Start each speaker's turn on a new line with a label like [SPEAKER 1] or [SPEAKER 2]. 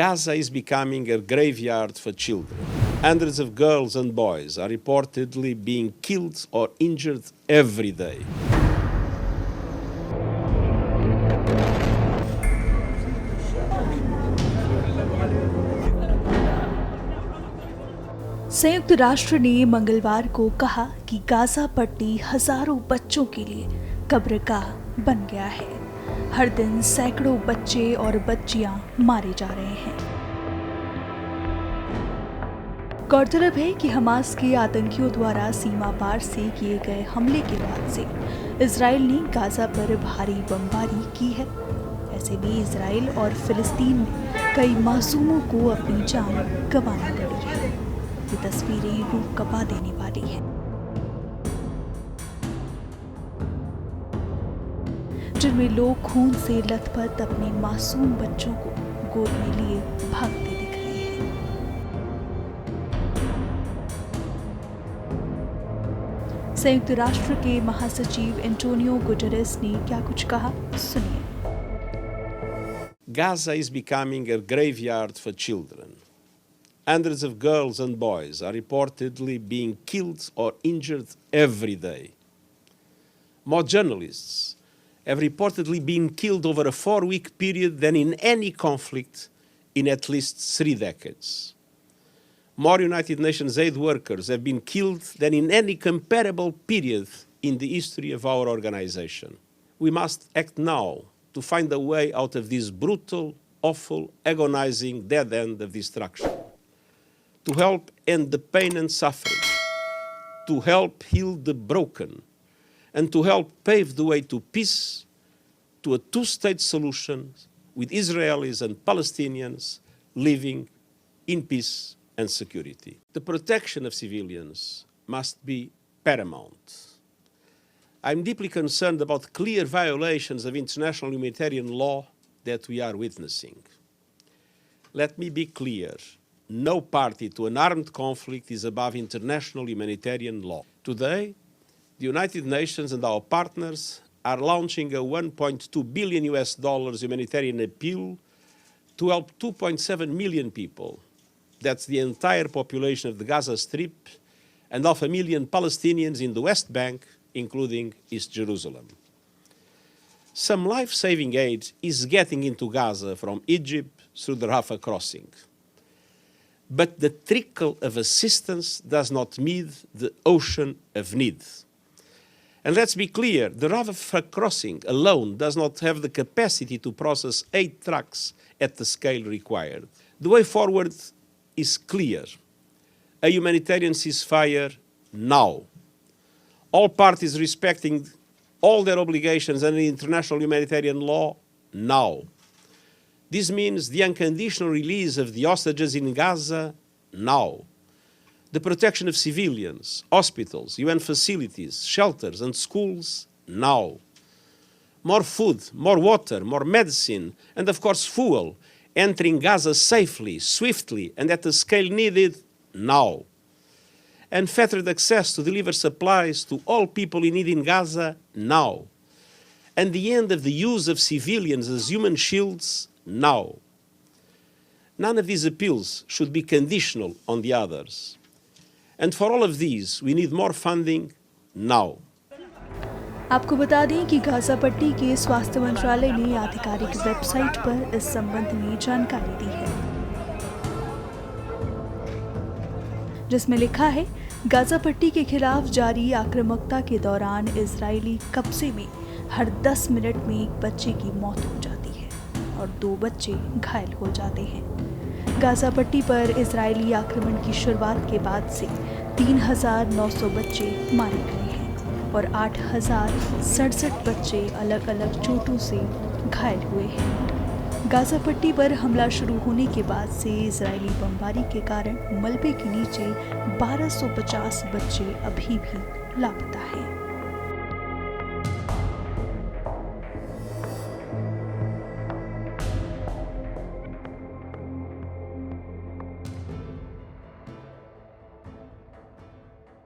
[SPEAKER 1] Gaza is becoming a graveyard for children. Hundreds of girls and boys are reportedly being killed or injured every day.
[SPEAKER 2] संयुक्त राष्ट्र ने मंगलवार को कहा कि गाजा पट्टी हजारों बच्चों के लिए कब्रगाह बन गया है। हर दिन सैकड़ों बच्चे और बच्चियां मारे जा रहे हैं। गौरतलब है कि हमास के आतंकियों द्वारा सीमा पार से किए गए हमले के बाद से इजराइल ने गाजा पर भारी बमबारी की है। ऐसे में इजराइल और फिलिस्तीन में कई मासूमों को अपनी जान गंवानी पड़ी है। ये तस्वीरें रूह कंपा देने वाली हैं, जिनमें लोग खून से लथपथ अपने मासूम बच्चों को गोद में लिए भागते दिख रहे हैं। संयुक्त राष्ट्र के महासचिव एंटोनियो गुटेरेस ने क्या कुछ कहा, सुनिए।
[SPEAKER 1] Gaza is becoming a graveyard for children. Hundreds of girls and boys are reportedly being killed or injured every day. More journalists have reportedly been killed over a 4-week period than in any conflict in at least 3 decades. More United Nations aid workers have been killed than in any comparable period in the history of our organization. We must act now to find a way out of this brutal, awful, agonizing dead end of destruction, to help end the pain and suffering, to help heal the broken, and to help pave the way to peace, to a 2-state solution with Israelis and Palestinians living in peace and security. The protection of civilians must be paramount. I'm deeply concerned about clear violations of international humanitarian law that we are witnessing. Let me be clear. No party to an armed conflict is above international humanitarian law. Today, the United Nations and our partners are launching a $1.2 billion humanitarian appeal to help 2.7 million people. That's the entire population of the Gaza Strip and 500,000 Palestinians in the West Bank, including East Jerusalem. Some life-saving aid is getting into Gaza from Egypt through the Rafah crossing. But the trickle of assistance does not meet the ocean of need. And let's be clear, the Rafah crossing alone does not have the capacity to process 8 trucks at the scale required. The way forward is clear. A humanitarian ceasefire now. All parties respecting all their obligations under international humanitarian law now. This means the unconditional release of the hostages in Gaza now. The protection of civilians, hospitals, UN facilities, shelters and schools now. More food, more water, more medicine, and of course fuel entering Gaza safely, swiftly, and at the scale needed now. Unfettered access to deliver supplies to all people in need in Gaza now. And the end of the use of civilians as human shields now. None of these appeals should be conditional on the others. And for all of these, we need more funding now.
[SPEAKER 2] आपको बता दें कि Gaza पट्टी के स्वास्थ्य मंत्रालय ने आधिकारिक वेबसाइट पर इस संबंध में जानकारी दी है, जिसमें लिखा है, गाजा पट्टी के खिलाफ जारी आक्रामकता के दौरान इजरायली कब्जे में हर 10 मिनट में एक बच्चे की मौत हो जाती है और 2 बच्चे घायल हो जाते हैं। गाजा पट्टी पर इजरायली आक्रमण की शुरुआत के बाद से 3,900 बच्चे मारे गए हैं और 8,067 बच्चे अलग अलग चोटों से घायल हुए हैं। गाजा पट्टी पर हमला शुरू होने के बाद से इजरायली बमबारी के कारण मलबे के नीचे 1250 बच्चे अभी भी लापता हैं।